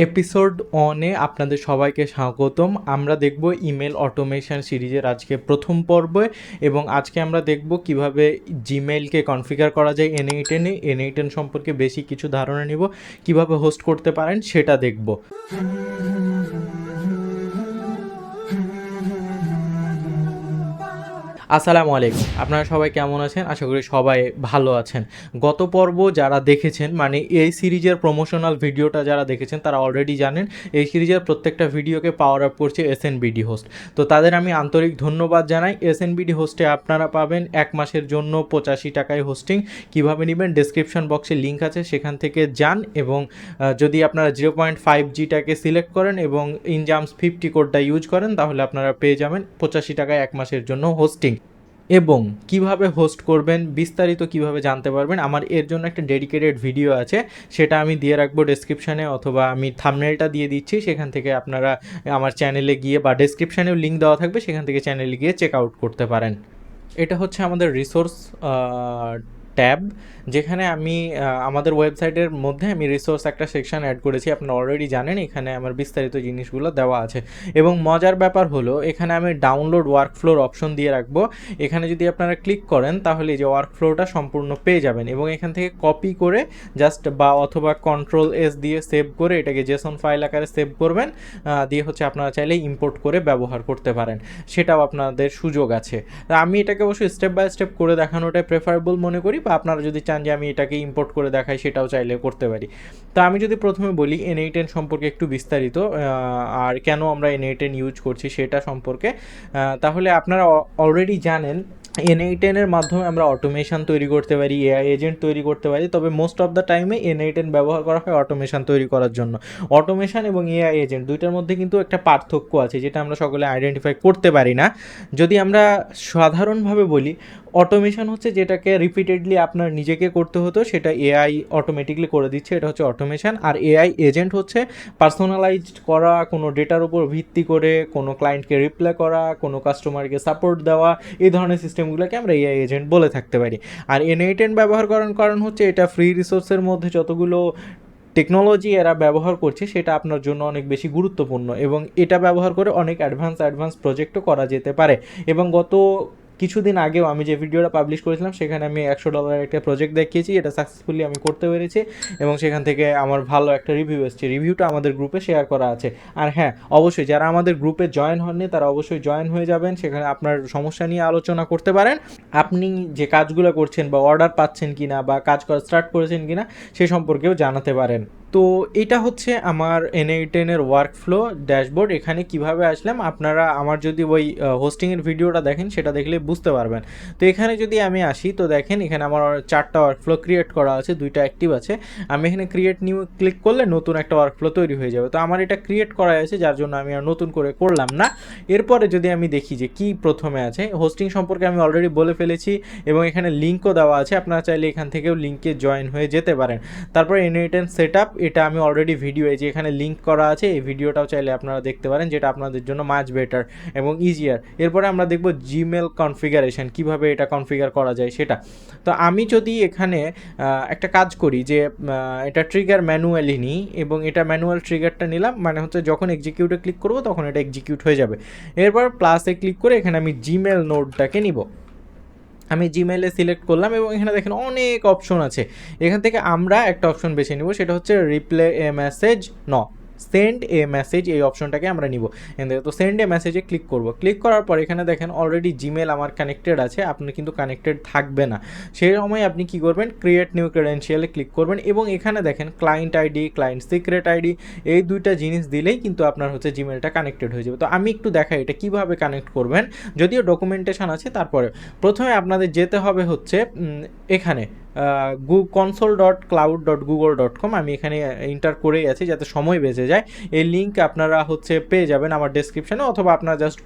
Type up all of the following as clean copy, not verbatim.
Episode অনে আপনাদের সবাইকে স্বাগতম। আমরা দেখব ইমেল অটোমেশন সিরিজের আজকে প্রথম পর্বে, এবং আজকে আমরা দেখব কিভাবে জিমেইলকে কনফিগার করা যায় N8N সম্পর্কে বেশি কিছু ধারণা নিব, কিভাবে হোস্ট করতে পারেন সেটা দেখব। আসসালামু আলাইকুম, আপনারা সবাই কেমন আছেন? আশা করি সবাই ভালো আছেন। গত পর্ব যারা দেখেছেন, মানে এই সিরিজের প্রমোশনাল ভিডিওটা যারা দেখেছেন তারা অলরেডি জানেন এই সিরিজের প্রত্যেকটা ভিডিওকে পাওয়ার আপ করছে এসএনবিডি হোস্ট। তো তাদের আমি আন্তরিক ধন্যবাদ জানাই। এসএনবিডি হোস্টে আপনারা পাবেন 1 মাসের জন্য 85 টাকায় হোস্টিং। কীভাবে নেবেন ডেসক্রিপশন বক্সে লিঙ্ক আছে, সেখান থেকে যান, এবং যদি আপনারা 0.5Gটাকে সিলেক্ট করেন এবং ইনজামস 50 কোডটা ইউজ করেন তাহলে আপনারা পেয়ে যাবেন 85 টাকায় 1 মাসের জন্য হোস্টিং। এবং কিভাবে হোস্ট করবেন বিস্তারিত কিভাবে জানতে পারবেন আমার এর জন্য একটা ডেডিকেটেড ভিডিও আছে, সেটা আমি দিয়ে রাখবো ডেসক্রিপশানে, অথবা আমি থাম্বনেলটা দিয়ে দিচ্ছি, সেখান থেকে আপনারা আমার চ্যানেলে গিয়ে, বা ডেসক্রিপশানেও লিঙ্ক দেওয়া থাকবে, সেখান থেকে চ্যানেলে গিয়ে চেক আউট করতে পারেন। এটা হচ্ছে আমাদের রিসোর্স ট্যাব, যেখানে আমি আমাদের ওয়েবসাইটের মধ্যে আমি রিসোর্স একটা সেকশন অ্যাড করেছি, আপনারা অলরেডি জানেন। এখানে আমার বিস্তারিত জিনিসগুলো দেওয়া আছে, এবং মজার ব্যাপার হলো এখানে আমি ডাউনলোড ওয়ার্কফ্লোর অপশন দিয়ে রাখবো। এখানে যদি আপনারা ক্লিক করেন তাহলে এই যে ওয়ার্কফ্লোটা সম্পূর্ণ পেয়ে যাবেন, এবং এখান থেকে কপি করে জাস্ট বা অথবা Ctrl+S দিয়ে সেভ করে এটাকে জেসন ফাইল আকারে সেভ করবেন, দিয়ে হচ্ছে আপনারা চাইলে ইম্পোর্ট করে ব্যবহার করতে পারেন, সেটাও আপনাদের সুযোগ আছে। আমি এটাকে অবশ্যই স্টেপ বাই স্টেপ করে দেখানোটাই প্রেফারেবল মনে করি, বা আপনারা যদি চান যে আমি এটাকে ইম্পোর্ট করে দেখাই সেটাও চাইলে করতে পারি। তো আমি যদি প্রথমে বলি N8N সম্পর্কে একটু বিস্তারিত, আর কেন আমরা N8N ইউজ করছি সেটা সম্পর্কে, তাহলে আপনারা অলরেডি জানেন N8N মাধ্যমে আমরা অটোমেশন তৈরি করতে পারি, এআই এজেন্ট তৈরি করতে পারি, তবে মোস্ট অফ দ্য টাইমে N8N ব্যবহার করা হয় অটোমেশন তৈরি করার জন্য। অটোমেশন এবং এআই এজেন্ট দুইটার মধ্যে কিন্তু একটা পার্থক্য আছে, যেটা আমরা সকলে আইডেন্টিফাই করতে পারি না। যদি আমরা সাধারণভাবে বলি, অটোমেশন হচ্ছে যেটাকে রিপিটেডলি আপনার নিজেকে করতে হতো, সেটা এআই অটোমেটিকলি করে দিচ্ছে, এটা হচ্ছে অটোমেশন। আর এআই এজেন্ট হচ্ছে পার্সোনালাইজড করা, কোনো ডেটার উপর ভিত্তি করে কোনো ক্লায়েন্টকে রিপ্লাই করা, কোনো কাস্টমারকে সাপোর্ট দেওয়া, এই ধরনের সিস্টেমগুলোকে আমরা এআই এজেন্ট বলে থাকতে পারি। আর N8N ব্যবহার করার কারণ হচ্ছে এটা ফ্রি রিসোর্সের মধ্যে যতগুলো টেকনোলজি এরা ব্যবহার করছে সেটা আপনার জন্য অনেক বেশি গুরুত্বপূর্ণ, এবং এটা ব্যবহার করে অনেক অ্যাডভান্স প্রজেক্টও করা যেতে পারে। এবং গত কিছুদিন আগেও আমি যে ভিডিওটা পাবলিশ করেছিলাম সেখানে আমি $100 একটা প্রজেক্ট দেখিয়েছি, এটা সাকসেসফুলি আমি করতে পেরেছি, এবং সেখান থেকে আমার ভালো একটা রিভিউ এসেছে। রিভিউটা আমাদের গ্রুপে শেয়ার করা আছে। আর হ্যাঁ, অবশ্যই যারা আমাদের গ্রুপে জয়েন হননি তারা অবশ্যই জয়েন হয়ে যাবেন, সেখানে আপনার সমস্যা নিয়ে আলোচনা করতে পারেন, আপনি যে কাজগুলো করছেন বা অর্ডার পাচ্ছেন কিনা বা কাজ করা স্টার্ট করেছেন কিনা সে সম্পর্কেও জানাতে পারেন। তো এটা হচ্ছে আমার N8N ওয়ার্কফ্লো ড্যাশবোর্ড। এখানে কিভাবে আসলাম, আপনারা আমার যদি ওই হোস্টিংয়ের ভিডিওটা দেখেন সেটা দেখলে বুঝতে পারবেন। তো এখানে যদি আমি আসি তো দেখেন এখানে আমার 4টা ওয়ার্কফ্লো ক্রিয়েট করা আছে, 2টা অ্যাক্টিভ আছে। আমি এখানে ক্রিয়েট নিউ ক্লিক করলে নতুন একটা ওয়ার্কফ্লো তৈরি হয়ে যাবে। তো আমার এটা ক্রিয়েট করা আছে, যার জন্য আমি আর নতুন করে করলাম না। এরপরে যদি আমি দেখি যে কি প্রথমে আছে, হোস্টিং সম্পর্কে আমি অলরেডি বলে ফেলেছি, এবং এখানে লিঙ্কও দেওয়া আছে, আপনারা চাইলে এখান থেকেও লিঙ্কে জয়েন হয়ে যেতে পারেন। তারপর N8N সেটআপ, এটা আমি অলরেডি ভিডিও, এই যে এখানে লিঙ্ক করা আছে, এই ভিডিওটাও চাইলে আপনারা দেখতে পারেন, যেটা আপনাদের জন্য মাচ বেটার এবং ইজিয়ার। এরপরে আমরা দেখব জিমেল কনফিগারেশন, কিভাবে এটা কনফিগার করা যায় সেটা। তো আমি যদি এখানে একটা কাজ করি যে এটা ট্রিগার ম্যানুয়ালি নিই, এবং এটা ম্যানুয়াল ট্রিগারটা নিলাম, মানে হচ্ছে যখন এক্সিকিউটে ক্লিক করব তখন এটা এক্সিকিউট হয়ে যাবে। এরপর প্লাসে ক্লিক করে এখানে আমি জিমেল নোডটাকে নিব, আমি জিমেলে সিলেক্ট করলাম, এবং এখানে দেখেন অনেক অপশন আছে। এখান থেকে আমরা একটা অপশন বেছে নিব, সেটা হচ্ছে reply a message send a message, এই অপশনটাকে আমরা নিব। তো সেন্ড এ মেসেজে ক্লিক করব। ক্লিক করার পর এখানে দেখেন অলরেডি জিমেল আমার কানেক্টেড আছে, আপনার কিন্তু কানেক্টেড থাকবে না। সেই সময় আপনি কি করবেন, ক্রিয়েট নিউ ক্রেডেনশিয়ালে ক্লিক করবেন, এবং এখানে দেখেন client ID, client secret ID, এই দুইটা জিনিস দিলেই কিন্তু আপনার হচ্ছে জিমেলটা কানেক্টেড হয়ে যাবে। তো আমি একটু দেখাই এটা কীভাবে কানেক্ট করবেন, যদিও ডকুমেন্টেশন আছে। তারপরে প্রথমে আপনাদের যেতে হবে হচ্ছে এখানে console.cloud.google.com, আমি এখানে এন্টার করেই আছি যাতে সময় বেঁচে যায়। এই লিঙ্ক আপনারা হচ্ছে পেয়ে যাবেন আমার ডেসক্রিপশানে, অথবা আপনারা জাস্ট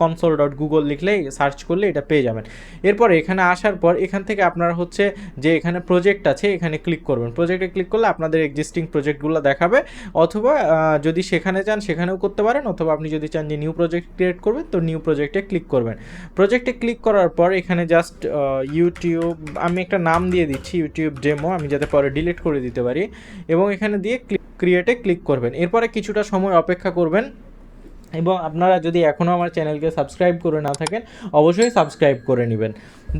console.google লিখলে সার্চ করলে এটা পেয়ে যাবেন। এরপরে এখানে আসার পর এখান থেকে আপনারা হচ্ছে যে এখানে প্রজেক্ট আছে এখানে ক্লিক করবেন। প্রজেক্টে ক্লিক করলে আপনাদের এক্সিস্টিং প্রজেক্টগুলো দেখাবে, অথবা যদি সেখানে চান সেখানেও করতে পারেন, অথবা আপনি যদি চান যে নিউ প্রজেক্ট ক্রিয়েট করবেন তো নিউ প্রজেক্টে ক্লিক করবেন। প্রজেক্টে ক্লিক করার পর এখানে জাস্ট ইউটিউব আমি একটা নাম দিয়ে দিচ্ছি, দিচ্ছি ইউটিউব ডেমো, আমি যাতে পরে ডিলিট করে দিতে পারি, এবং এখানে দিয়ে ক্রিয়েটে ক্লিক করবেন। এরপরে কিছুটা সময় অপেক্ষা করবেন, এবং আপনারা যদি এখনও আমার চ্যানেলকে সাবস্ক্রাইব করে না থাকেন অবশ্যই সাবস্ক্রাইব করে নেবেন।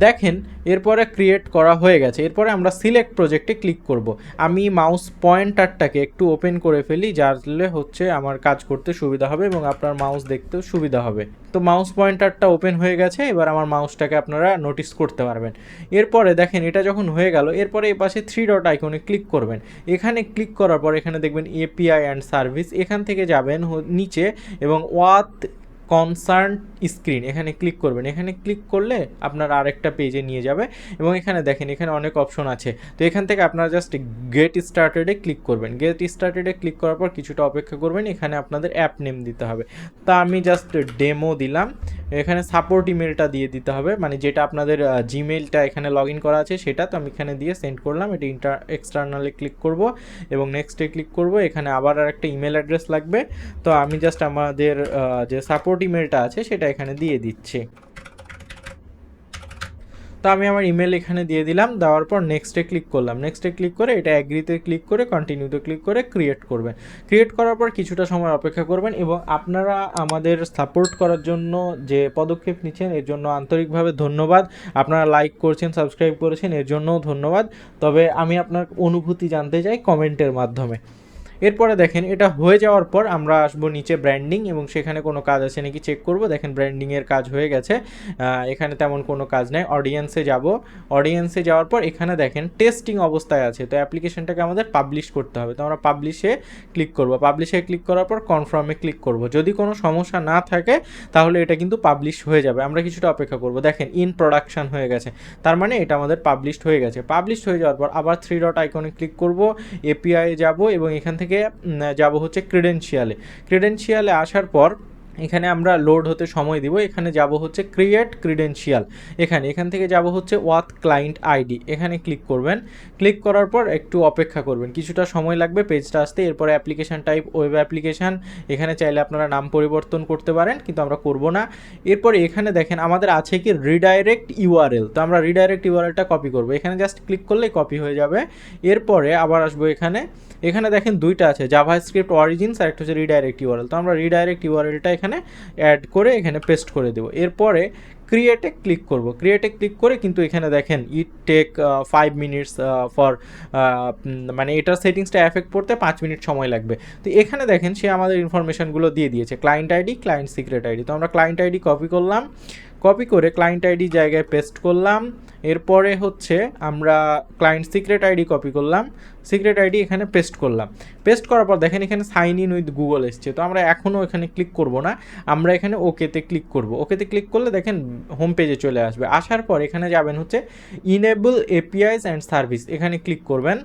দেখেন এরপরে ক্রিয়েট করা হয়ে গেছে। এরপরে আমরা সিলেক্ট প্রজেক্টে ক্লিক করব। আমি মাউস পয়েন্টারটাকে একটু ওপেন করে ফেলি, যাতে হচ্ছে আমার কাজ করতে সুবিধা হবে এবং আপনার মাউস দেখতেও সুবিধা হবে। তো মাউস পয়েন্টারটা ওপেন হয়ে গেছে, এবার আমার মাউসটাকে আপনারা নোটিস করতে পারবেন। এরপরে দেখেন এটা যখন হয়ে গেল, এরপরে এই পাশে 3 ডট আইকনে ক্লিক করবেন। এখানে ক্লিক করার পর এখানে দেখবেন এপিআই অ্যান্ড সার্ভিস, এখান থেকে যাবেন নিচে এবং ওয়াথ কনসার্ন স্ক্রিন এখানে ক্লিক করবেন। এখানে ক্লিক করলে আপনার আরেকটা পেজে নিয়ে যাবে, এবং এখানে দেখেন এখানে অনেক অপশন আছে। তো এখান থেকে আপনারা জাস্ট গেট স্টার্টেডে ক্লিক করবেন। গেট স্টার্টেডে ক্লিক করার পর কিছুটা অপেক্ষা করবেন, এখানে আপনাদের অ্যাপ নেম দিতে হবে। তা আমি জাস্ট ডেমো দিলাম। এখানে সাপোর্ট ইমেলটা দিয়ে দিতে হবে, মানে যেটা আপনাদের জিমেইলটা এখানে লগ ইন করা আছে সেটা। তো আমি এখানে দিয়ে সেন্ড করলাম। এটা এক্সটার্নালে ক্লিক করব এবং নেক্সটে ক্লিক করব। এখানে আবার আর একটা ইমেল অ্যাড্রেস লাগবে, তো আমি জাস্ট আমাদের যে সাপোর্ট ইমেলটা আছে সেটা এখানে দিয়ে দিচ্ছি। তো আমি আমার ইমেল এখানে দিয়ে দিলাম, দেওয়ার পর নেক্সটে ক্লিক করলাম। নেক্সটে ক্লিক করে এটা অ্যাগ্রিতে ক্লিক করে কন্টিনিউতে ক্লিক করে ক্রিয়েট করবেন। ক্রিয়েট করার পর কিছুটা সময় অপেক্ষা করবেন, এবং আপনারা আমাদের সাপোর্ট করার জন্য যে পদক্ষেপ নিচ্ছেন এর জন্য আন্তরিকভাবে ধন্যবাদ। আপনারা লাইক করছেন, সাবস্ক্রাইব করেছেন, এর জন্যও ধন্যবাদ। তবে আমি আপনার অনুভূতি জানতে চাই কমেন্টের মাধ্যমে। এরপরে দেখেন এটা হয়ে যাওয়ার পর আমরা আসবো নিচে ব্র্যান্ডিং, এবং সেখানে কোনো কাজ আছে নাকি চেক করব। দেখেন ব্র্যান্ডিংয়ের কাজ হয়ে গেছে, এখানে তেমন কোনো কাজ নেই। অডিয়েন্সে যাব। অডিয়েন্সে যাওয়ার পর এখানে দেখেন টেস্টিং অবস্থায় আছে, তো অ্যাপ্লিকেশনটাকে আমাদের পাবলিশ করতে হবে। তো আমরা পাবলিশে ক্লিক করব। পাবলিশে ক্লিক করার পর কনফার্মে ক্লিক করব। যদি কোনো সমস্যা না থাকে তাহলে এটা কিন্তু পাবলিশ হয়ে যাবে। আমরা কিছুটা অপেক্ষা করব। দেখেন ইন প্রোডাকশন হয়ে গেছে, তার মানে এটা আমাদের পাবলিশড হয়ে গেছে। পাবলিশড হয়ে যাওয়ার পর আবার 3 ডট আইকনে ক্লিক করব, এপিআই যাব, এবং এখান থেকে যাব হচ্ছে ক্রেডেনশিয়ালে আসার পর এখানে আমরা লোড হতে সময় দিব। এখানে যাব হচ্ছে ক্রিয়েট ক্রিডেনশিয়াল, এখান থেকে যাব হচ্ছে ওয়াথ ক্লায়েন্ট আইডি, এখানে ক্লিক করবেন। ক্লিক করার পর একটু অপেক্ষা করবেন, কিছুটা সময় লাগবে পেজটা আসতে। এরপরে অ্যাপ্লিকেশান টাইপ ওয়েব অ্যাপ্লিকেশান, এখানে চাইলে আপনারা নাম পরিবর্তন করতে পারেন, কিন্তু আমরা করব না। এরপরে এখানে দেখেন আমাদের আছে কি রিডাইরেক্ট ইউআরএল, তো আমরা রিডাইরেক্ট ইউআরএলটা কপি করব। এখানে জাস্ট ক্লিক করলেই কপি হয়ে যাবে। এরপরে আবার আসবো এখানে দেখেন দুইটা আছে, জাভাস্ক্রিপ্ট অরিজিনস আর একটা হচ্ছে রিডাইরেক্ট ইউআরএল। তো আমরা রিডাইরেক্ট ইউআরএলটা এখানে অ্যাড করে এখানে পেস্ট করে দেবো। এরপরে ক্রিয়েটে ক্লিক করব। ক্রিয়েটে ক্লিক করে কিন্তু এখানে দেখেন ইট টেক 5 মিনিটস ফর, মানে এটার সেটিংসটা এফেক্ট করতে 5 মিনিট সময় লাগবে। তো এখানে দেখেন সে আমাদের ইনফরমেশানগুলো দিয়ে দিয়েছে, client ID, client secret ID. তো আমরা ক্লায়েন্ট আইডি কপি করলাম, কপি করে ক্লায়েন্ট আইডি জায়গায় পেস্ট করলাম। এরপরে হচ্ছে আমরা ক্লায়েন্ট সিক্রেট আইডি কপি করলাম, সিক্রেট আইডি এখানে পেস্ট করলাম। পেস্ট করার পর দেখেন এখানে সাইন ইন উইথ গুগল এসছে। তো আমরা এখনও এখানে ক্লিক করব না, আমরা এখানে ওকেতে ক্লিক করব। ওকেতে ক্লিক করলে দেখেন হোম পেজে চলে আসবে। আসার পর এখানে যাবেন হচ্ছে ইনেবল এপিআইস অ্যান্ড সার্ভিস, এখানে ক্লিক করবেন।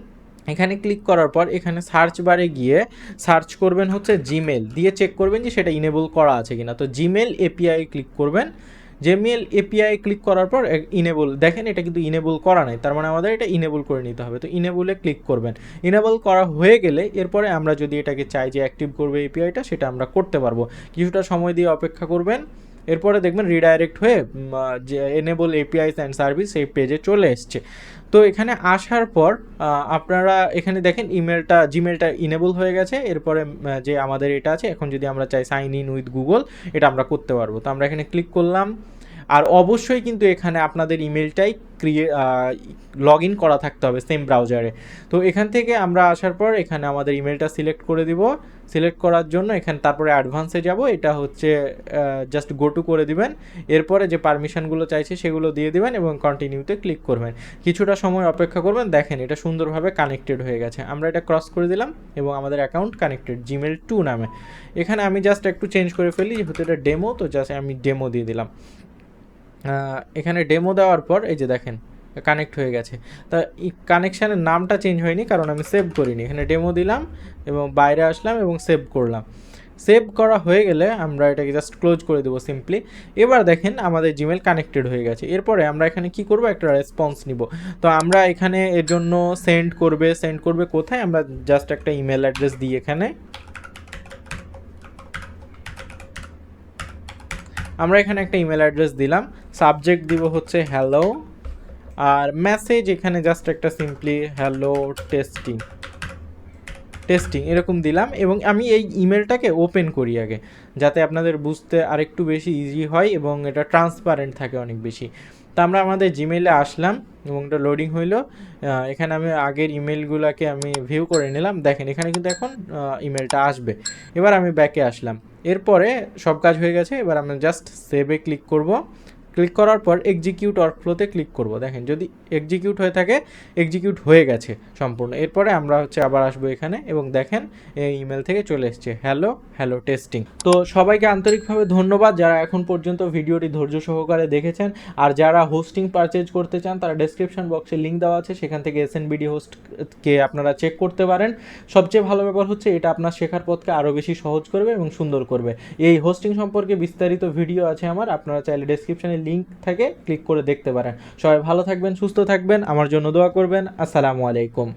এখানে ক্লিক করার পর এখানে সার্চ বারে গিয়ে সার্চ করবেন হচ্ছে জিমেল দিয়ে, চেক করবেন যে সেটা ইনেবল করা আছে কিনা। তো জিমেল এপিআই ক্লিক করবেন। জিমেল এপিআই ক্লিক করার পর ইনেবল, দেখেন এটা কিন্তু ইনেবল করা নাই, তার মানে আমাদের এটা ইনেবল করে নিতে হবে। তো ইনেবলে ক্লিক করবেন। ইনেবল করা হয়ে গেলে এরপরে আমরা যদি এটাকে চাই যে অ্যাক্টিভ করবে এপিআইটা, সেটা আমরা করতে পারবো। কিছুটা সময় দিয়ে অপেক্ষা করবেন। এরপরে দেখবেন রিডাইরেক্ট হয়ে যে এনেবল এপিআইস অ্যান্ড সার্ভিস এই পেজে চলে এসছে। তো এখানে আসার পর আপনারা এখানে দেখেন জিমেলটা ইনেবল হয়ে গেছে। এরপরে যে আমাদের এটা আছে, এখন যদি আমরা চাই সাইন ইন উইথ গুগল, এটা আমরা করতে পারবো। তো আমরা এখানে ক্লিক করলাম। আর অবশ্যই কিন্তু এখানে আপনাদের ইমেলটাই লগ ইন করা থাকতে হবে সেম ব্রাউজারে। তো এখান থেকে আমরা আসার পর এখানে আমাদের ইমেলটা সিলেক্ট করে দিব। সিলেক্ট করার জন্য এখানে তারপরে অ্যাডভান্সে যাব, এটা হচ্ছে জাস্ট গো টু করে দিবেন। এরপরে যে পারমিশনগুলো চাইছে সেগুলো দিয়ে দিবেন এবং কন্টিনিউতে ক্লিক করবেন। কিছুটা সময় অপেক্ষা করবেন। দেখেন এটা সুন্দরভাবে কানেক্টেড হয়ে গেছে। আমরা এটা ক্রস করে দিলাম এবং আমাদের অ্যাকাউন্ট কানেক্টেড জিমেল 2 নামে। এখানে আমি জাস্ট একটু চেঞ্জ করে ফেলি, যেহেতু এটা ডেমো, তো জাস্ট আমি ডেমো দিয়ে দিলাম। এখানে ডেমো দেওয়ার পর এই যে দেখেন কানেক্ট হয়ে গেছে। তা এই কানেকশানের নামটা চেঞ্জ হয়নি, কারণ আমি সেভ করিনি। এখানে ডেমো দিলাম এবং বাইরে আসলাম এবং সেভ করলাম। সেভ করা হয়ে গেলে আমরা এটাকে জাস্ট ক্লোজ করে দেবো সিম্পলি। এবার দেখেন আমাদের জিমেল কানেক্টেড হয়ে গেছে। এরপরে আমরা এখানে কি করব, একটা রেসপন্স নিব। তো আমরা এখানে এর জন্য সেন্ড করবে কোথায়, আমরা জাস্ট একটা ইমেল অ্যাড্রেস দিই। এখানে আমরা এখানে একটা ইমেল অ্যাড্রেস দিলাম, সাবজেক্ট দিব হচ্ছে হ্যালো, আর মেসেজ এখানে জাস্ট একটা সিম্পলি হ্যালো টেস্টিং টেস্টিং এরকম দিলাম, এবং আমি এই ইমেলটাকে ওপেন করি আগে, যাতে আপনাদের বুঝতে আরেকটু বেশি ইজি হয় এবং এটা ট্রান্সপারেন্ট থাকে অনেক বেশি। তা আমরা আমাদের জিমেইলে আসলাম এবং এটা লোডিং হইলো। এখানে আমি আগের ইমেলগুলোকে আমি ভিউ করে নিলাম, দেখেন এখানে কিন্তু এখন ইমেলটা আসবে। এবার আমি ব্যাকে আসলাম, এরপরে সব কাজ হয়ে গেছে। এবার আমি জাস্ট সেভে ক্লিক করব। ক্লিক করার পর এক্সিকিউট ওয়ার্কফ্লোতে ক্লিক করব। দেখেন যদি এক্সিকিউট হয়ে থাকে, এক্সিকিউট হয়ে গেছে সম্পূর্ণ। এরপরে আমরা আবার আসবো এখানে এবং দেখেন এই ইমেল থেকে চলে এসছে হ্যালো হ্যালো টেস্টিং। তো সবাইকে আন্তরিকভাবে ধন্যবাদ যারা এখন পর্যন্ত ভিডিওটি ধৈর্য সহকারে দেখেছেন। আর যারা হোস্টিং পারচেজ করতে চান তারা ডেসক্রিপশন বক্সে লিঙ্ক দেওয়া আছে, সেখান থেকে এসএনবিডি হোস্টকে আপনারা চেক করতে পারেন। সবচেয়ে ভালো ব্যাপার হচ্ছে এটা আপনার শেখার পথকে আরও বেশি সহজ করবে এবং সুন্দর করবে। এই হোস্টিং সম্পর্কে বিস্তারিত ভিডিও আছে আমার, আপনারা চাইলে ডেসক্রিপশনে লিঙ্ক থেকে ক্লিক করে দেখতে পারেন। সবাই ভালো থাকবেন, সুস্থ থাকবেন, আমার জন্য দোয়া করবেন। আসসালামু আলাইকুম।